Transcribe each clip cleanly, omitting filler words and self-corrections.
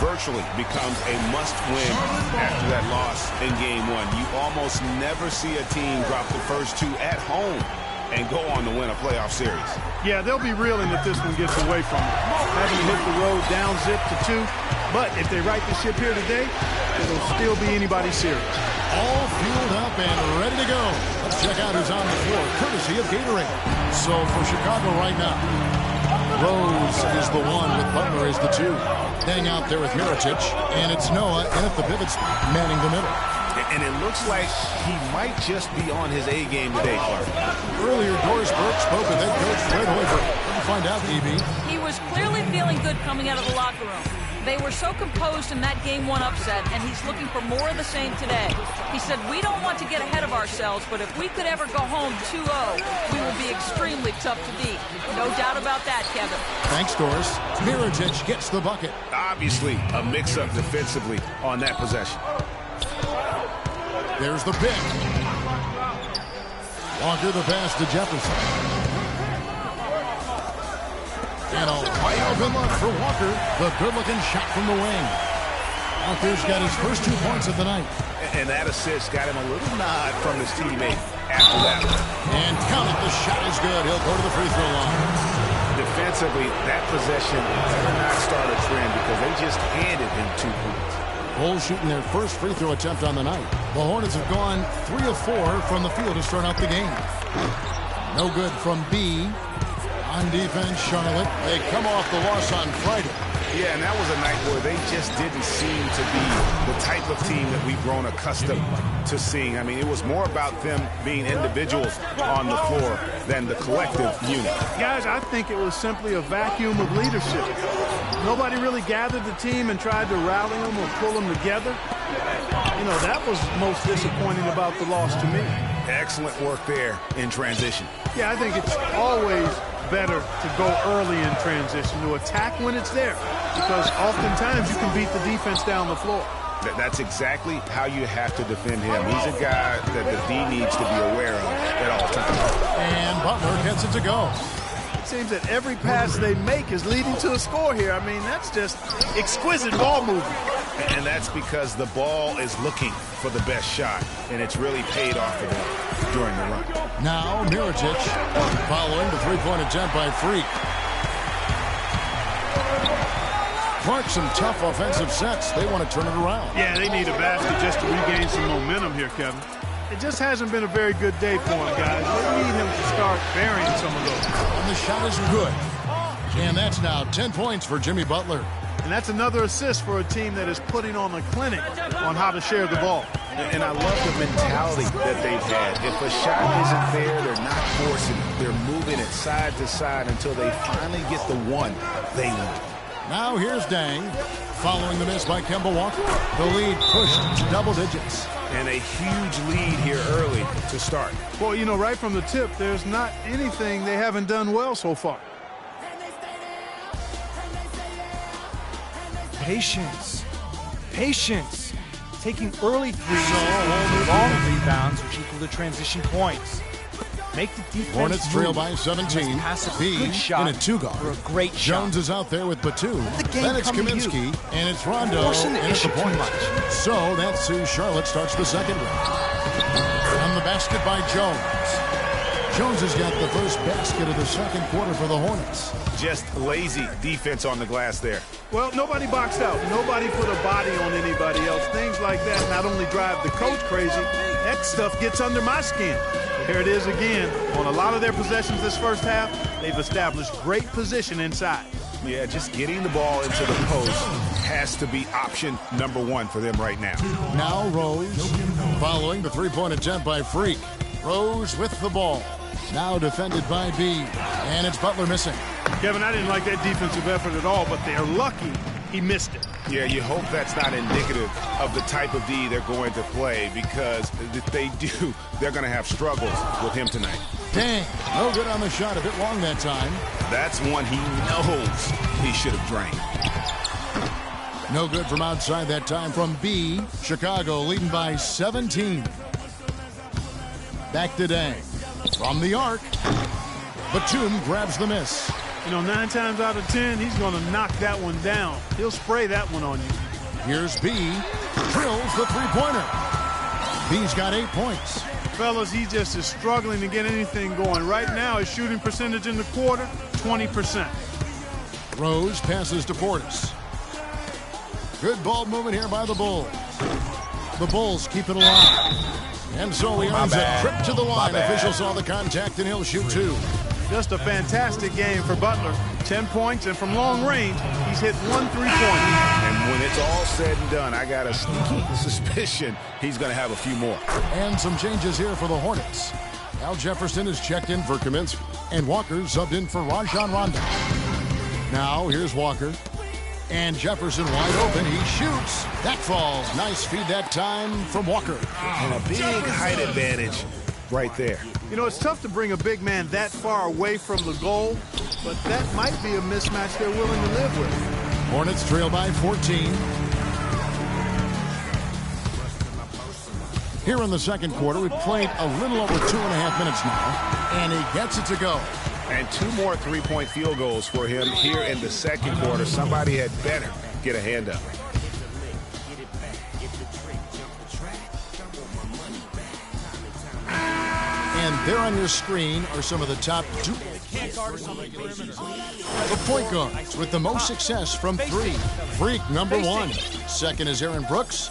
virtually becomes a must-win after that loss in Game 1. You almost never see a team drop the first two at home and go on to win a playoff series. Yeah, they'll be reeling if this one gets away from them. Having hit the road down zip to 2. But if they right the ship here today, it'll still be anybody's series. All fueled up and ready to go. Let's check out who's on the floor, courtesy of Gatorade. So for Chicago right now, Rose is the 1 with Butler is the 2. Hang out there with Mirotic, and it's Noah in at the pivots manning the middle. And it looks like he might just be on his A game today, Clark. Earlier, Doris Burke spoke with head coach Fred Hoiberg. What did you find out, DB? He was clearly feeling good coming out of the locker room. They were so composed in that Game 1 upset, and he's looking for more of the same today. He said, we don't want to get ahead of ourselves, but if we could ever go home 2-0, we will be extremely tough to beat. No doubt about that, Kevin. Thanks, Doris. Mirotic gets the bucket. Obviously, a mix-up defensively on that possession. There's the pick. Walker the pass to Jefferson. And a wide open look for Walker. The good-looking shot from the wing. Walker's got his first 2 points of the night. And that assist got him a little nod from his teammate after that. And count it, the shot is good. He'll go to the free throw line. Defensively, that possession better not start a trend because they just handed him 2 points. Bulls shooting their first free throw attempt on the night. The Hornets have gone 3 of 4 from the field to start out the game. No good from B. On defense, Charlotte. They come off the loss on Friday. Yeah, and that was a night where they just didn't seem to be the type of team that we've grown accustomed to seeing. I mean, it was more about them being individuals on the floor than the collective unit. Guys, I think it was simply a vacuum of leadership. Nobody really gathered the team and tried to rally them or pull them together. You know, that was most disappointing about the loss to me. Excellent work there in transition. Yeah, I think it's always better to go early in transition, to attack when it's there, because oftentimes you can beat the defense down the floor. That's exactly how you have to defend him. He's a guy that the D needs to be aware of at all times. And Butler gets it to go. It seems that every pass they make is leading to a score here. I mean, that's just exquisite ball movement. And that's because the ball is looking for the best shot, and it's really paid off for them during the run. Now Mirotic following the three-point attempt by Freak. Clark, some tough offensive sets. They want to turn it around. Yeah, they need a basket just to regain some momentum here, Kevin. It just hasn't been a very good day for him, guys. They need him to start burying some of those. And the shot is good. And that's now 10 points for Jimmy Butler. And that's another assist for a team that is putting on a clinic on how to share the ball. And I love the mentality that they've had. If a shot isn't there, they're not forcing it. They're moving it side to side until they finally get the one they want. Now here's Dang, following the miss by Kemba Walker. The lead pushed to double digits. And a huge lead here early to start. Well, you know, right from the tip, there's not anything they haven't done well so far. Patience. Patience. Taking early threes, long rebounds, which equal to transition points. Make the defense Hornets move. trail by 17. Pass a B good shot in a two-guard. for a great Jones shot. is out there with Batum. The game Then it's come to Kaminsky, you. and it's Rondo Forcing the in at the issue too point. much. So that's who Charlotte starts the second round. On the basket by Jones. Jones has got the first basket of the second quarter for the Hornets. Just lazy defense on the glass there. Well, nobody boxed out. Nobody put a body on anybody else. Things like that not only drive the coach crazy, that stuff gets under my skin. Here it is again. On a lot of their possessions this first half, they've established great position inside. Yeah, just getting the ball into the post has to be option number one for them right now. Now Rose, following the three-point attempt by Freak. Rose with the ball. Now defended by B, and it's Butler missing. Kevin, I didn't like that defensive effort at all, but they're lucky he missed it. Yeah, you hope that's not indicative of the type of D they're going to play, because if they do, they're going to have struggles with him tonight. Dang, no good on the shot, a bit long that time. That's one he knows he should have drained. No good from outside that time from B. Chicago leading by 17. Back to Dang. From the arc, Batum grabs the miss. You know, 9 times out of 10, he's going to knock that one down. He'll spray that one on you. Here's B. Drills the three-pointer. B's got 8 points. Fellas, he just is struggling to get anything going. Right now, his shooting percentage in the quarter, 20%. Rose passes to Portis. Good ball movement here by the Bulls. The Bulls keep it alive. And so he earns a trip to the line. Official saw the contact, and he'll shoot 2. Just a fantastic game for Butler. 10 points, and from long range, he's hit 1 3-pointer. And when it's all said and done, I got a sneaky suspicion he's going to have a few more. And some changes here for the Hornets. Al Jefferson is checked in for Kaminsky, and Walker subbed in for Rajon Rondo. Now here's Walker. And Jefferson wide open. He shoots. That falls. Nice feed that time from Walker. And a big height advantage right there. You know, it's tough to bring a big man that far away from the goal, but that might be a mismatch they're willing to live with. Hornets trail by 14. Here in the second quarter, we've played a little over 2.5 minutes now, and he gets it to go. And 2 more three-point field goals for him here in the second quarter. Somebody had better get a hand up. And there on your screen are some of the top 2. The point guards with the most success from 3. Freak number 1. Second is Aaron Brooks.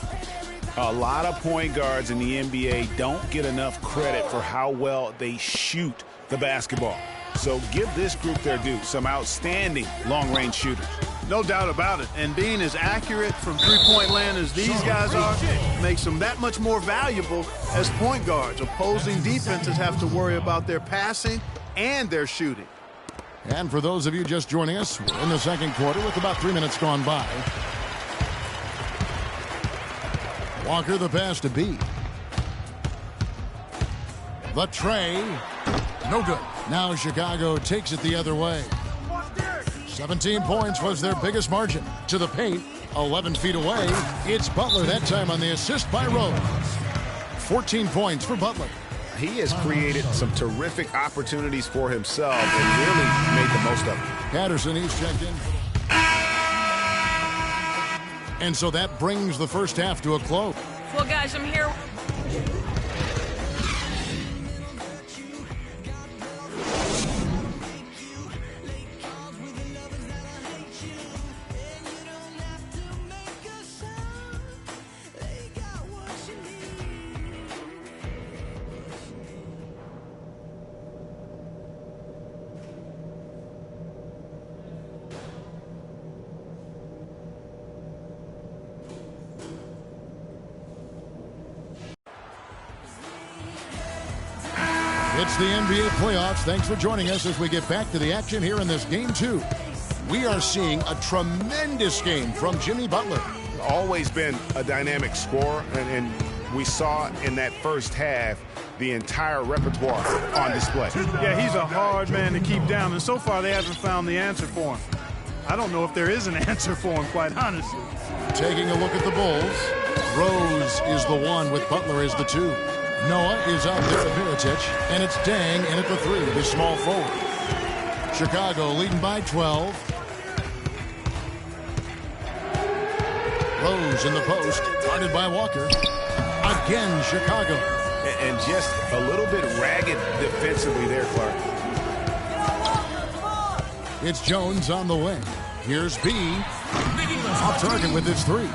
A lot of point guards in the NBA don't get enough credit for how well they shoot the basketball. So give this group their due. Some outstanding long-range shooters. No doubt about it. And being as accurate from three-point land as these guys are makes them that much more valuable as point guards. Opposing defenses have to worry about their passing and their shooting. And for those of you just joining us, we're in the second quarter with about 3 minutes gone by. Walker the pass to B. The tray. No good. Now Chicago takes it the other way. 17 points was their biggest margin. To the paint, 11 feet away. It's Butler that time on the assist by Rose. 14 points for Butler. He has created some terrific opportunities for himself and really made the most of it. Patterson, he's checked in. And so that brings the first half to a close. Well, guys, I'm here. It's the NBA playoffs. Thanks for joining us as we get back to the action here in this game 2. We are seeing a tremendous game from Jimmy Butler. Always been a dynamic scorer, and we saw in that first half the entire repertoire on display. Yeah, he's a hard man to keep down, and so far they haven't found the answer for him. I don't know if there is an answer for him, quite honestly. Taking a look at the Bulls, Rose is the 1 with Butler as the 2. Noah is out there at Mirotic, and it's Dang in at the 3, the small forward. Chicago leading by 12. Rose in the post, guarded by Walker. Again, Chicago. And just a little bit ragged defensively there, Clark. It's Jones on the wing. Here's B. Off target with his 3.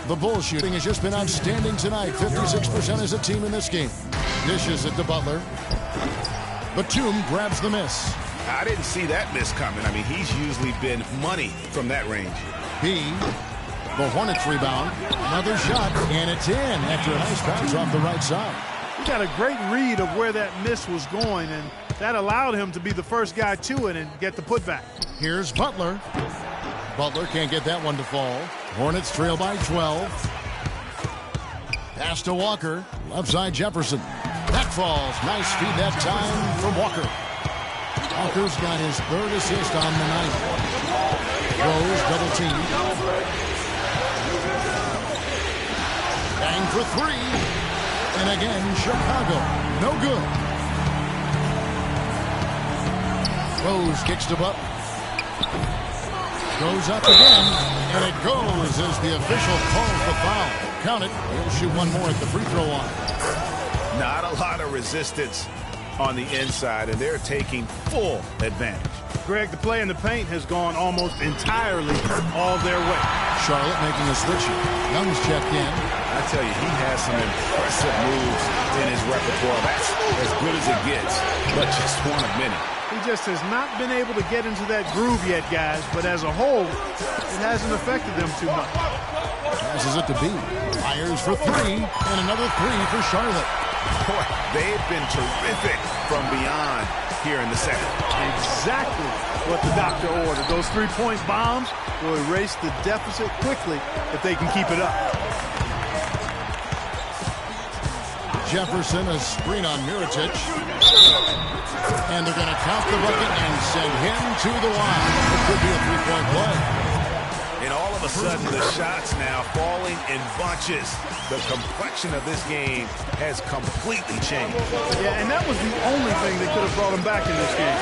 The Bulls shooting has just been outstanding tonight. 56% as a team in this game. Dishes it to Butler. Batum grabs the miss. I didn't see that miss coming. I mean, he's usually been money from that range. B. The Hornets rebound. Another shot, and it's in after a nice bounce off the right side. He got a great read of where that miss was going, and that allowed him to be the first guy to it and get the putback. Here's Butler. Butler can't get that one to fall. Hornets trail by 12. Pass to Walker. Left side Jefferson. That falls. Nice feed that time from Walker. Walker's got his 3rd assist on the night. Rose double team. Bang for 3. And again, Chicago. No good. Rose kicks to Butler. Goes up again, and it goes as the official calls the foul. Count it. He'll shoot one more at the free throw line. Not a lot of resistance on the inside, and they're taking full advantage. Greg, the play in the paint has gone almost entirely all their way. Charlotte making a switch. Young's checked in. I tell you, he has some impressive moves in his repertoire. That's as good as it gets, but just one of many. He just has not been able to get into that groove yet, guys, but as a whole, it hasn't affected them too much. Passes it to B. Fires for three, and another three for Charlotte. Boy, they've been terrific from beyond here in the second. Exactly what the doctor ordered. Those three-point bombs will erase the deficit quickly if they can keep it up. Jefferson, a screen on Mirotic. And they're going to count the bucket and send him to the line. It could be a three-point play. And all of a sudden, the shots now falling in bunches. The complexion of this game has completely changed. Yeah, and that was the only thing that could have brought him back in this game.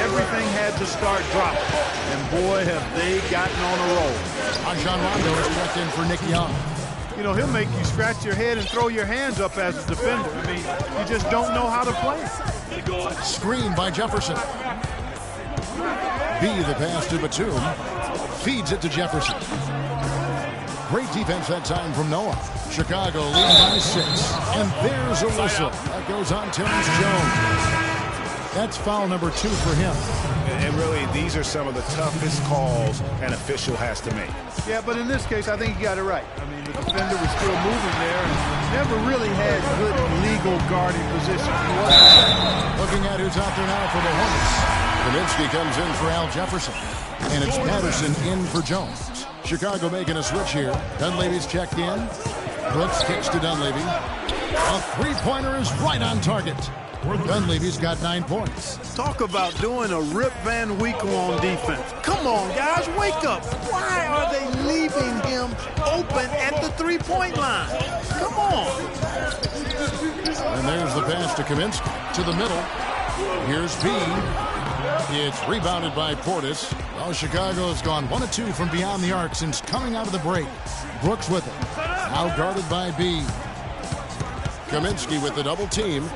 Everything had to start dropping. And boy, have they gotten on a roll. Rajon Rondo is checked in for Nick Young. You know, he'll make you scratch your head and throw your hands up as a defender. I mean, you just don't know how to play it. Screen by Jefferson. B, the pass to Batum. Feeds it to Jefferson. Great defense that time from Noah. Chicago leading by 6. And there's a whistle. That goes on Terrence Jones. That's foul number 2 for him. And really, these are some of the toughest calls an official has to make. Yeah, but in this case, I think he got it right. I mean, the defender was still moving there and never really had good legal guarding position. Looking at who's out there now for the Hornets. Kaminsky comes in for Al Jefferson. And it's Patterson in for Jones. Chicago making a switch here. Dunleavy's checked in. Brooks kicks to Dunleavy. A three-pointer is right on target. Dunleavy's got 9 points. Talk about doing a Rip Van Winkle on defense. Come on, guys, wake up. Why are they leaving him open at the three-point line? Come on. And there's the pass to Kaminsky to the middle. Here's B. It's rebounded by Portis. Well, Chicago has gone 1 of 2 from beyond the arc since coming out of the break. Brooks with it. Now guarded by B. Kaminsky with the double team.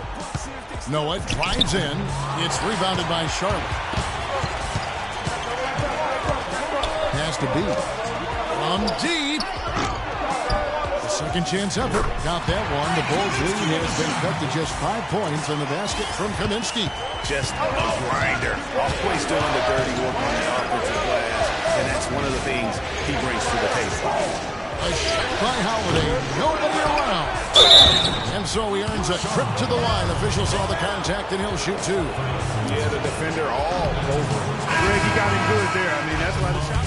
Noah drives in. It's rebounded by Charlotte. Pass to B. From deep. The second chance effort. Got that one. The Bulls lead has been cut to just 5 points on the basket from Kaminsky. Just a grinder. Always doing the dirty work on the offensive glass. And that's one of the things he brings to the table. A shot by Holiday. Nobody around. And so he earns a trip to the line. Official saw the contact, and he'll shoot 2. Yeah, the defender all over him. Greg, he got him good there. I mean, that's why the shot.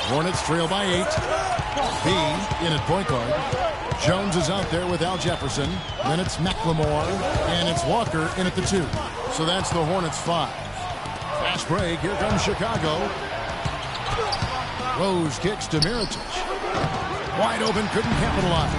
Hornets trail by 8. B in at point guard. Jones is out there with Al Jefferson. Then it's McLemore. And it's Walker in at the 2. So that's the Hornets 5. Fast break. Here comes Chicago. Rose kicks to Mirotic. Wide open. Couldn't capitalize.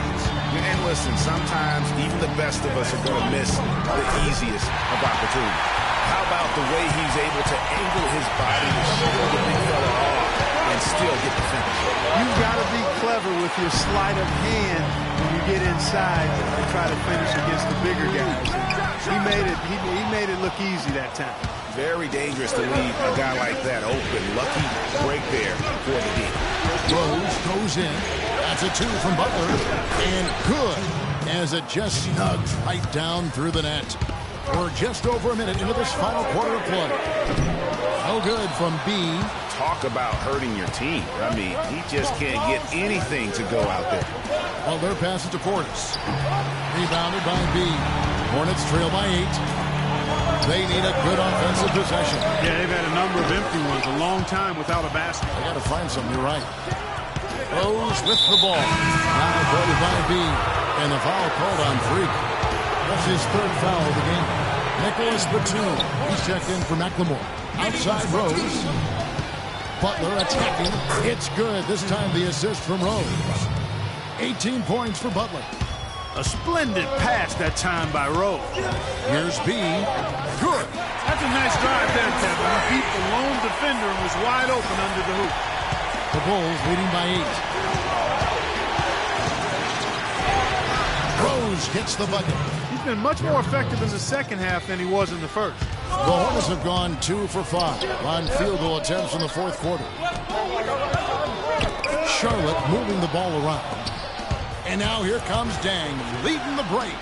And listen, sometimes even the best of us are going to miss the easiest of opportunities. How about the way he's able to angle his body to shield the big fella off and still get the finish? You've got to be clever with your sleight of hand when you get inside and try to finish against the bigger guys. He made it look easy that time. Very dangerous to leave a guy like that open. Lucky break there for the D. Rose goes in. That's a 2 from Butler. And good as it just snugs right down through the net. We're just over a minute into this final quarter of play. No good from B. Talk about hurting your team. I mean, he just can't get anything to go out there. Well, their pass it to Portis. Rebounded by B. Hornets trail by 8. They need a good offensive possession. Yeah, they've had a number of empty ones, a long time without a basket. They got to find something. You're right. Rose with the ball. Now guarded by B. And the foul called on Freak. That's his 3rd foul of the game. Nicholas Batum. He's checked in for McLemore. Outside Rose. Butler attacking. It's good. This time the assist from Rose. 18 points for Butler. A splendid pass that time by Rose. Here's B. Good. That's a nice drive there, Kevin. He beat the lone defender and was wide open under the hoop. The Bulls leading by 8. Rose gets the bucket. He's been much more effective in the second half than he was in the first. The Hornets have gone 2 for 5 on field goal attempts in the fourth quarter. Charlotte moving the ball around. And now here comes Dang leading the break.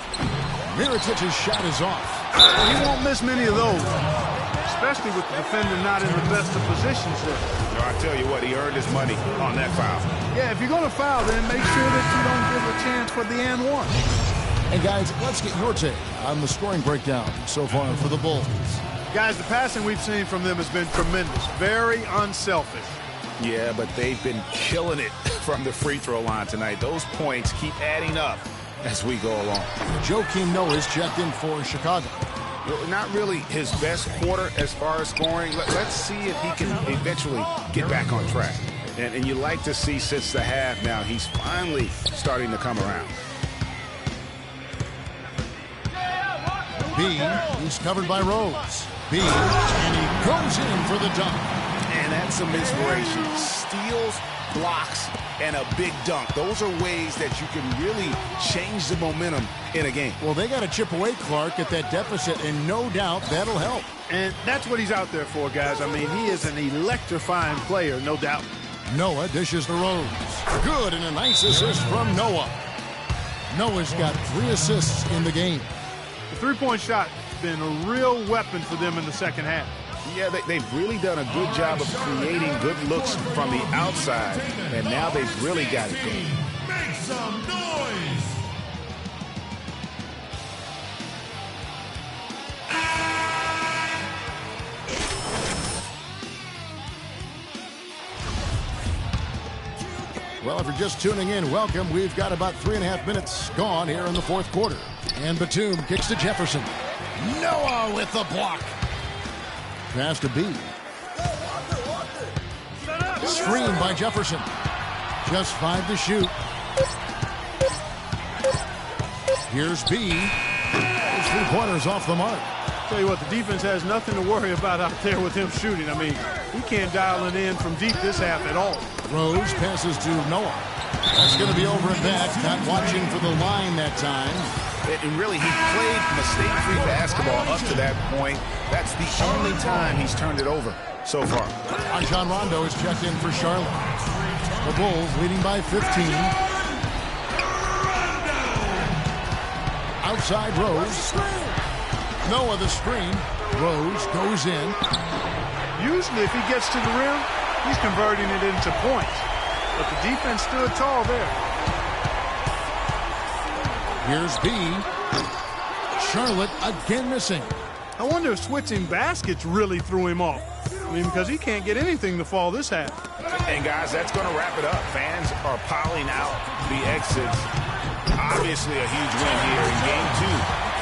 Mirotic's shot is off. He won't miss many of those, especially with the defender not in the best of positions there. I tell you what, he earned his money on that foul. Yeah, if you're going to foul, then make sure that you don't give a chance for the and one. And guys, let's get your take on the scoring breakdown so far for the Bulls. Guys, the passing we've seen from them has been tremendous. Very unselfish. Yeah, but they've been killing it from the free throw line tonight. Those points keep adding up as we go along. Joakim Noah is checked in for Chicago. Well, not really his best quarter as far as scoring. Let's see if he can eventually get back on track. And you like to see since the half now, he's finally starting to come around. B, he's covered by Rose. B, and he goes in for the dunk. And that's some inspiration. Steals, blocks, and a big dunk. Those are ways that you can really change the momentum in a game. Well, they got to chip away, Clark, at that deficit, and no doubt that'll help. And that's what he's out there for, guys. I mean, he is an electrifying player, no doubt. Noah dishes to Rose. Good, and a nice assist from Noah. Noah's got 3 assists in the game. The three-point shot has been a real weapon for them in the second half. Yeah, they've really done a good job of creating good looks from the outside, and now they've really got it going. Make some noise! Well, if you're just tuning in, welcome. We've got about 3.5 minutes gone here in the fourth quarter. And Batum kicks to Jefferson. Noah with the block. Pass to B. Screen by Jefferson. Just 5 to shoot. Here's B. His 3-pointers off the mark. Tell you what, the defense has nothing to worry about out there with him shooting. I mean, he can't dial it in from deep this half at all. Rose passes to Noah. That's going to be over and back. Not watching for the line that time. And really, he played mistake-free basketball up to that point. That's the only time he's turned it over so far. Rajon Rondo is checked in for Charlotte. The Bulls leading by 15. Outside Rose. Noah the screen. Rose goes in. Usually if he gets to the rim, he's converting it into points. But the defense stood tall there. Here's B. Charlotte again missing. I wonder if switching baskets really threw him off. I mean, because he can't get anything to fall this half. And guys, that's going to wrap it up. Fans are piling out the exits. Obviously a huge win here in game 2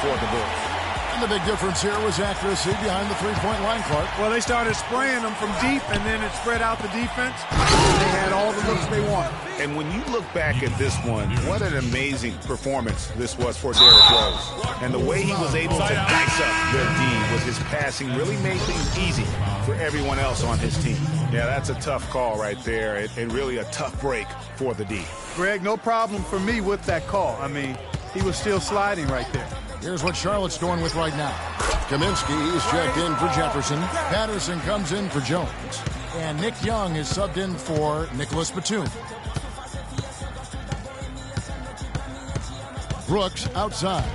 for the Bulls. And the big difference here was accuracy behind the three-point line, Clark. Well, they started spraying them from deep, and then it spread out the defense. They had all the looks they wanted. And when you look back at this one, what an amazing performance this was for Derrick Rose. And the way he was able to dice up their D with his passing really made things easy for everyone else on his team. Yeah, that's a tough call right there, and really a tough break for the D. Greg, no problem for me with that call. I mean, he was still sliding right there. Here's what Charlotte's going with right now. Kaminsky is checked in for Jefferson. Patterson comes in for Jones. And Nick Young is subbed in for Nicholas Batum. Brooks outside.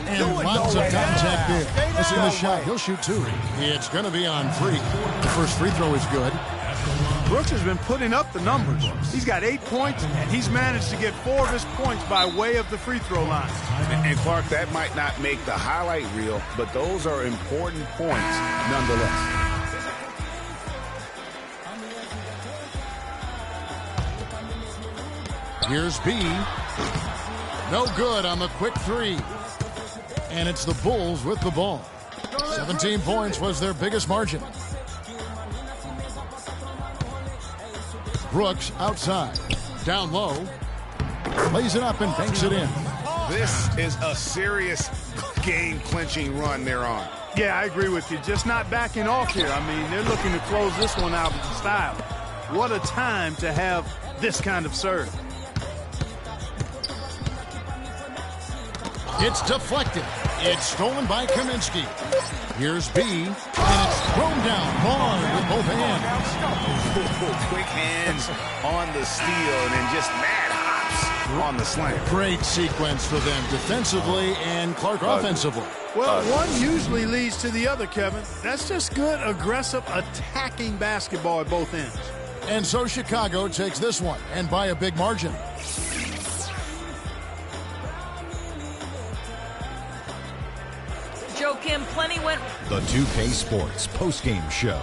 And lots of contact there. Missing the shot. He'll shoot 2. It's going to be on 3. The first free throw is good. Brooks has been putting up the numbers. He's got 8 points, and he's managed to get 4 of his points by way of the free throw line. And Clark, that might not make the highlight reel, but those are important points nonetheless. Here's B. No good on the quick 3. And it's the Bulls with the ball. 17 points was their biggest margin. Brooks outside. Down low. Lays it up and banks it in. This is a serious game-clinching run they're on. Yeah, I agree with you. Just not backing off here. I mean, they're looking to close this one out in style. What a time to have this kind of serve. It's deflected. It's stolen by Kaminsky. Here's B, and it's thrown down. Vaughn with both hands. Quick hands on the steal and then just mad hops on the slam. Great sequence for them defensively and Clark offensively. Well, one usually leads to the other, Kevin. That's just good, aggressive, attacking basketball at both ends. And so Chicago takes this one, and by a big margin. Joe Kim, plenty went. The 2K Sports postgame show.